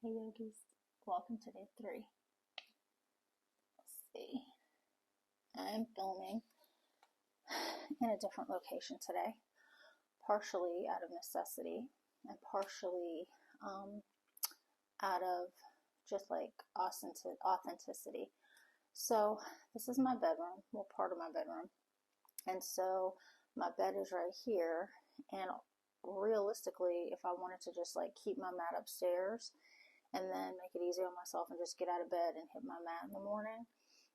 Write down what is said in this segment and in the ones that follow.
Hey yogis, welcome to day 3. Let's see. I'm filming in a different location today, partially out of necessity and partially out of just like authenticity. So this is my bedroom, well, part of my bedroom, and so my bed is right here, and realistically, if I wanted to just like keep my mat upstairs and then make it easy on myself and just get out of bed and hit my mat in the morning,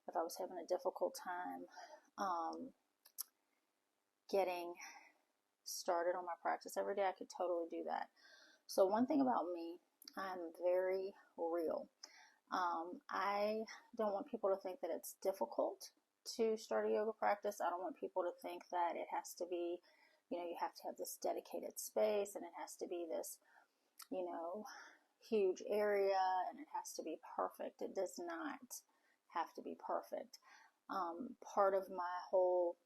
if I was having a difficult time getting started on my practice every day, I could totally do that. So one thing about me, I'm very real. I don't want people to think that it's difficult to start a yoga practice. I don't want people to think that it has to be, you have to have this dedicated space and it has to be this, huge area and it has to be perfect. It does not have to be perfect. Part of my whole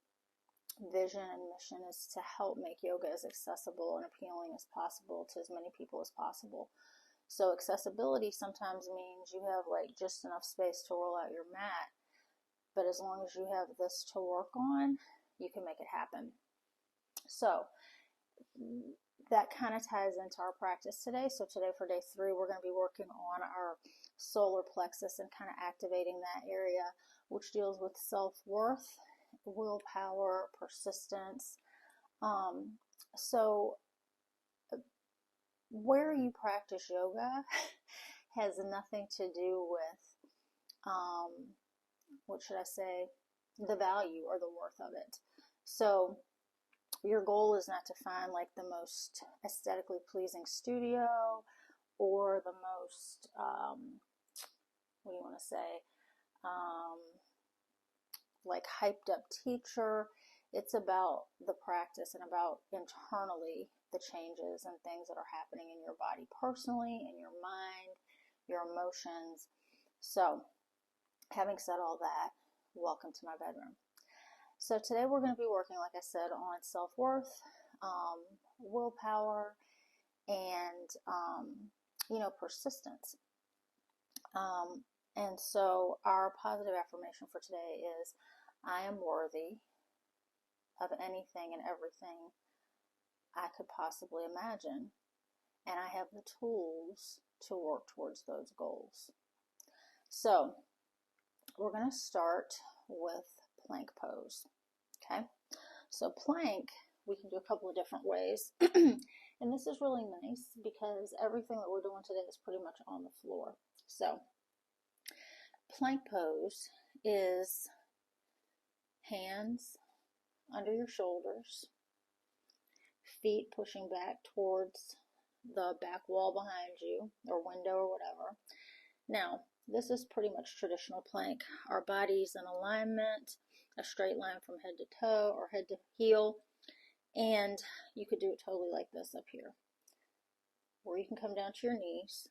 vision and mission is to help make yoga as accessible and appealing as possible to as many people as possible. So accessibility sometimes means you have like just enough space to roll out your mat, but as long as you have this to work on, you can make it happen. So that kind of ties into our practice today. So today for day 3, we're going to be working on our solar plexus and kind of activating that area, which deals with self-worth, willpower, persistence. So where you practice yoga has nothing to do with, what should I say, the value or the worth of it. So your goal is not to find like the most aesthetically pleasing studio or the most, what do you want to say, like hyped up teacher. It's about the practice and about internally the changes and things that are happening in your body personally, in your mind, your emotions. So having said all that, welcome to my bedroom. So today we're going to be working, like I said, on self-worth, willpower, and, persistence. And so our positive affirmation for today is, I am worthy of anything and everything I could possibly imagine, and I have the tools to work towards those goals. So we're going to start with plank pose. Okay, so plank, we can do a couple of different ways. And this is really nice because everything that we're doing today is pretty much on the floor. So plank pose is hands under your shoulders, feet pushing back towards the back wall behind you or window or whatever. Now, this is pretty much traditional plank. Our body's in alignment, a straight line from head to toe or head to heel, and you could do it totally like this up here, or you can come down to your knees,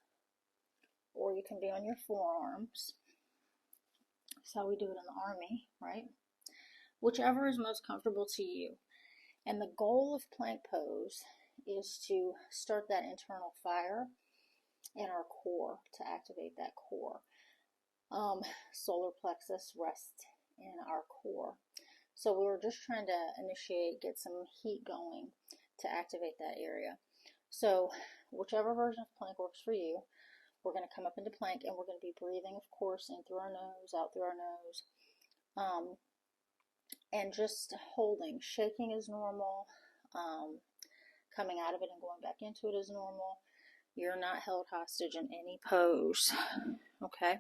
or you can be on your forearms. That's how we do it in the Army, right? Whichever is most comfortable to you. And the goal of plank pose is to start that internal fire in our core, to activate that core. Solar plexus rests in our core. So we were just trying to get some heat going to activate that area. So whichever version of plank works for you, we're going to come up into plank and we're going to be breathing, of course, in through our nose, out through our nose. And just holding. Shaking is normal. Coming out of it and going back into it is normal. You're not held hostage in any pose. Okay?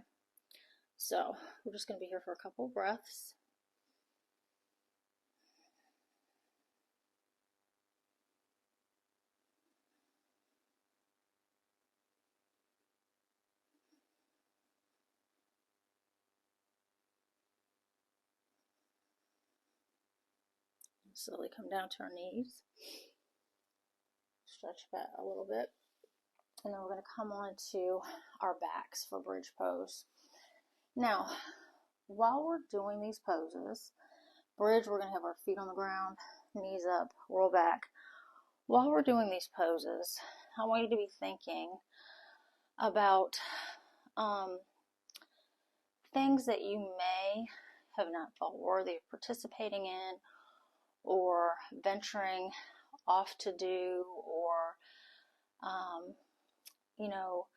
So we're just going to be here for a couple breaths. Slowly come down to our knees. Stretch back a little bit. And then we're going to come on to our backs for bridge pose. Now, while we're doing these poses, bridge, we're going to have our feet on the ground, knees up, roll back. While we're doing these poses, I want you to be thinking about things that you may have not felt worthy of participating in or venturing off to do, or you know,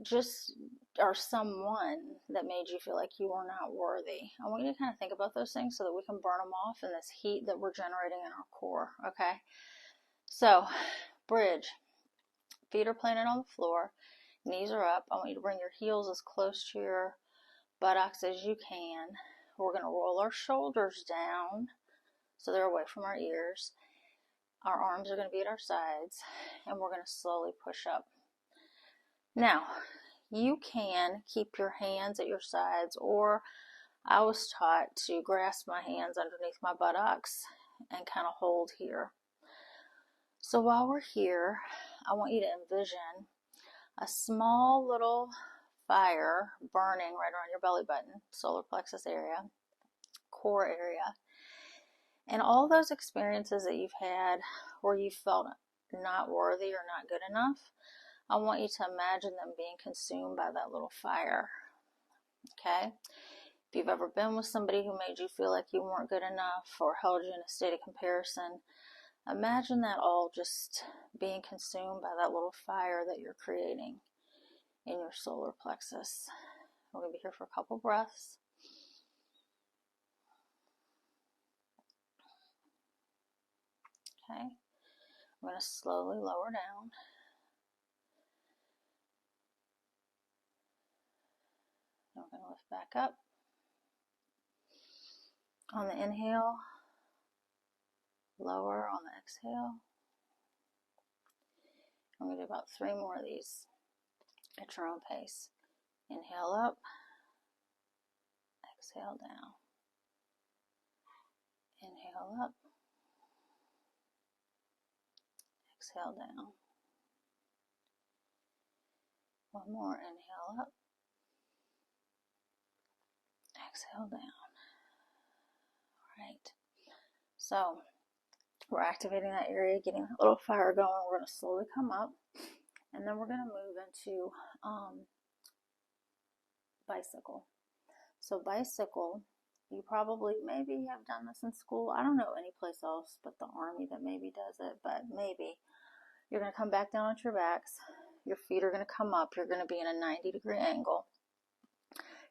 just or someone that made you feel like you were not worthy. I want you to kind of think about those things so that we can burn them off in this heat that we're generating in our core, okay? So, bridge. Feet are planted on the floor, knees are up. I want you to bring your heels as close to your buttocks as you can. We're going to roll our shoulders down so they're away from our ears. Our arms are going to be at our sides, and we're going to slowly push up. Now, you can keep your hands at your sides, or I was taught to grasp my hands underneath my buttocks and kind of hold here. So while we're here, I want you to envision a small little fire burning right around your belly button, solar plexus area, core area. And all those experiences that you've had where you felt not worthy or not good enough, I want you to imagine them being consumed by that little fire, okay? If you've ever been with somebody who made you feel like you weren't good enough or held you in a state of comparison, imagine that all just being consumed by that little fire that you're creating in your solar plexus. We're going to be here for a couple breaths. Okay, I'm going to slowly lower down. And we're going to lift back up. On the inhale, lower on the exhale. I'm going to do about 3 more of these at your own pace. Inhale up, exhale down. Inhale up, exhale down. One more, inhale up, exhale down. All right, so we're activating that area, getting that little fire going. We're going to slowly come up, and then we're going to move into bicycle. So bicycle, you probably maybe have done this in school. I don't know any place else but the Army that maybe does it, but maybe. You're going to come back down onto your backs. Your feet are going to come up. You're going to be in a 90-degree angle.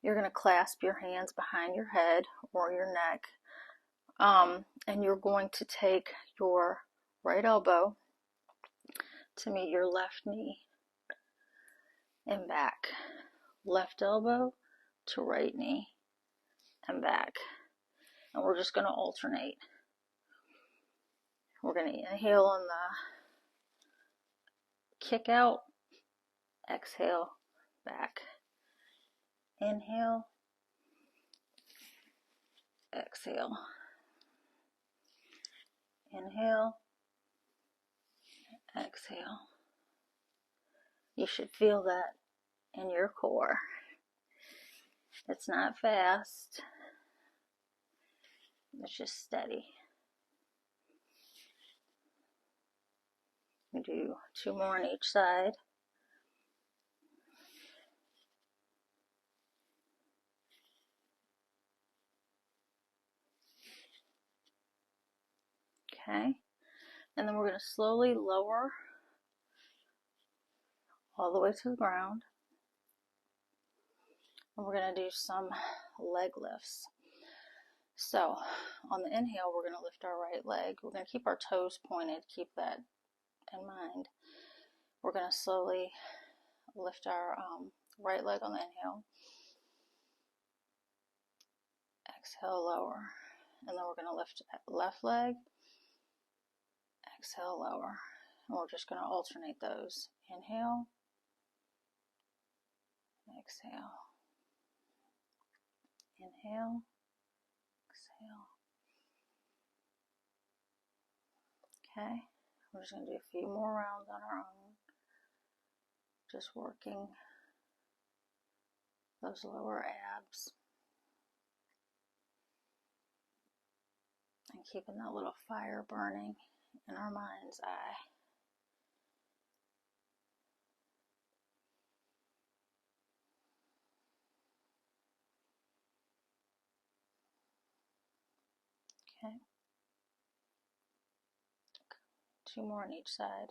You're going to clasp your hands behind your head or your neck. And you're going to take your right elbow to meet your left knee and back. Left elbow to right knee and back. And we're just going to alternate. We're going to inhale on the kick out, exhale, back. Inhale, exhale. Inhale, exhale. You should feel that in your core. It's not fast. It's just steady. We do 2 more on each side. Okay. And then we're going to slowly lower all the way to the ground. And we're going to do some leg lifts. So on the inhale, we're going to lift our right leg. We're going to keep our toes pointed, keep that in mind. We're going to slowly lift our right leg on the inhale. Exhale, lower. And then we're going to lift left leg. Exhale, lower. And we're just going to alternate those. Inhale. Exhale. Inhale. Exhale. Okay. We're just going to do a few more rounds on our own. Just working those lower abs. And keeping that little fire burning in our mind's eye. Okay. 2 more on each side.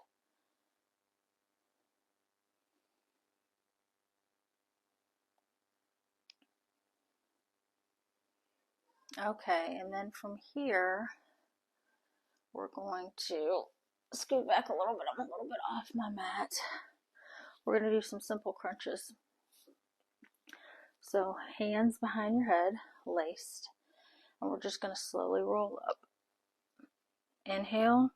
Okay, and then from here, we're going to scoot back a little bit. I'm a little bit off my mat. We're going to do some simple crunches. So hands behind your head, laced, and we're just going to slowly roll up. Inhale,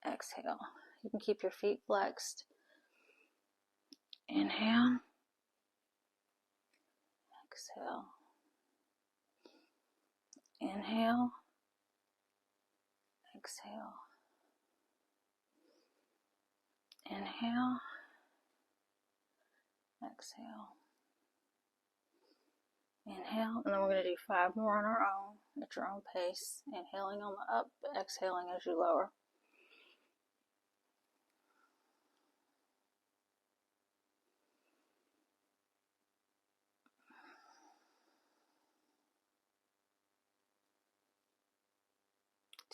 exhale. You can keep your feet flexed. Inhale, exhale. Inhale, exhale. Inhale, exhale. Inhale, and then we're going to do 5 more on our own at your own pace. Inhaling on the up, exhaling as you lower.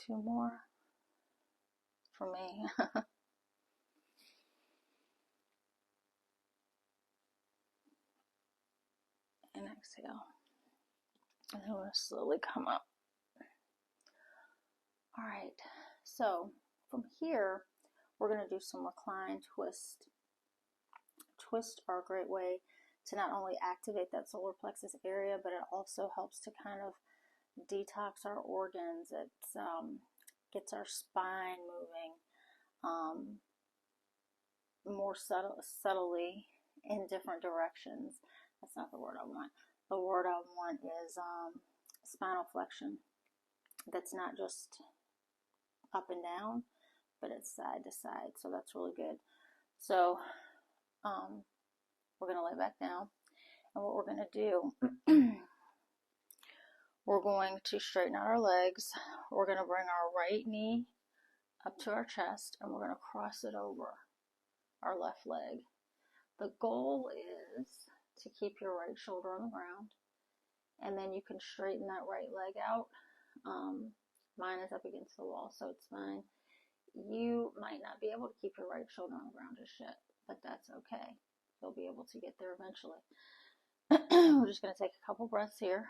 Two more for me. And exhale. And then we're going to slowly come up. All right, so from here, we're going to do some recline twist. Twists are a great way to not only activate that solar plexus area, but it also helps to kind of detox our organs. It gets our spine moving more subtly in different directions. That's not the word I want. The word I want is spinal flexion. That's not just up and down, but it's side to side. So that's really good. So we're going to lay back down. And what we're going to do, we're going to straighten out our legs. We're going to bring our right knee up to our chest, and we're going to cross it over our left leg. The goal is to keep your right shoulder on the ground, and then you can straighten that right leg out. Mine is up against the wall, so it's fine. You might not be able to keep your right shoulder on the ground just yet, but that's okay. You'll be able to get there eventually. We're just going to take a couple breaths here.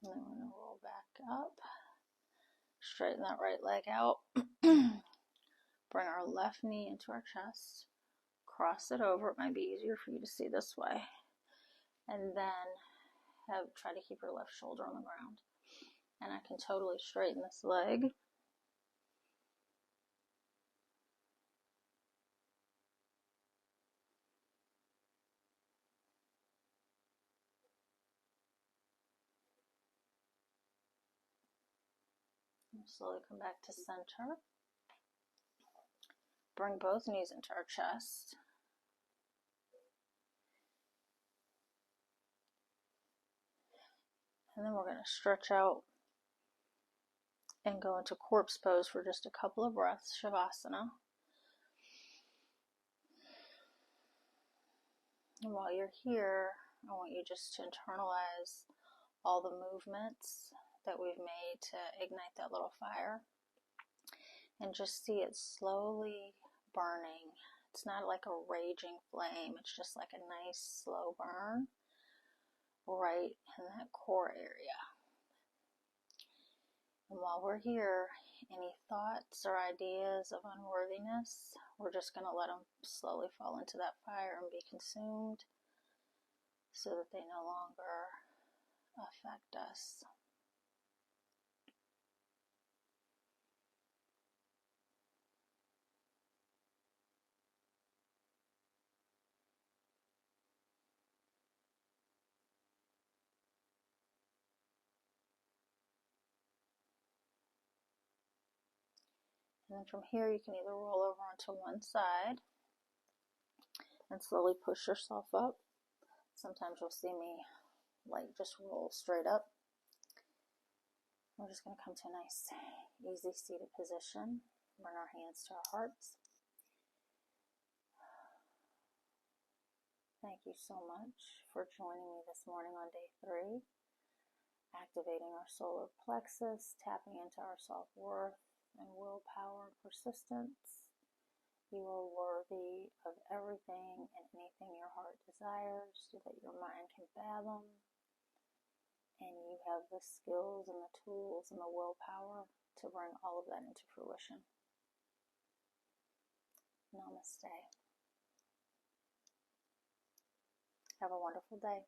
And then we're going to roll back up. Straighten that right leg out. Bring our left knee into our chest. Cross it over. It might be easier for you to see this way. And then try to keep your left shoulder on the ground. And I can totally straighten this leg. Slowly come back to center. Bring both knees into our chest. And then we're going to stretch out and go into corpse pose for just a couple of breaths, Shavasana. And while you're here, I want you just to internalize all the movements that we've made to ignite that little fire. And just see it slowly burning. It's not like a raging flame, it's just like a nice slow burn right in that core area. And while we're here, any thoughts or ideas of unworthiness, we're just going to let them slowly fall into that fire and be consumed so that they no longer affect us. And then from here, you can either roll over onto one side and slowly push yourself up. Sometimes you'll see me like just roll straight up. We're just going to come to a nice easy seated position. Bring our hands to our hearts. Thank you so much for joining me this morning on day 3. Activating our solar plexus, tapping into our self-worth and willpower and persistence. You are worthy of everything and anything your heart desires that your mind can fathom. And you have the skills and the tools and the willpower to bring all of that into fruition. Namaste. Have a wonderful day.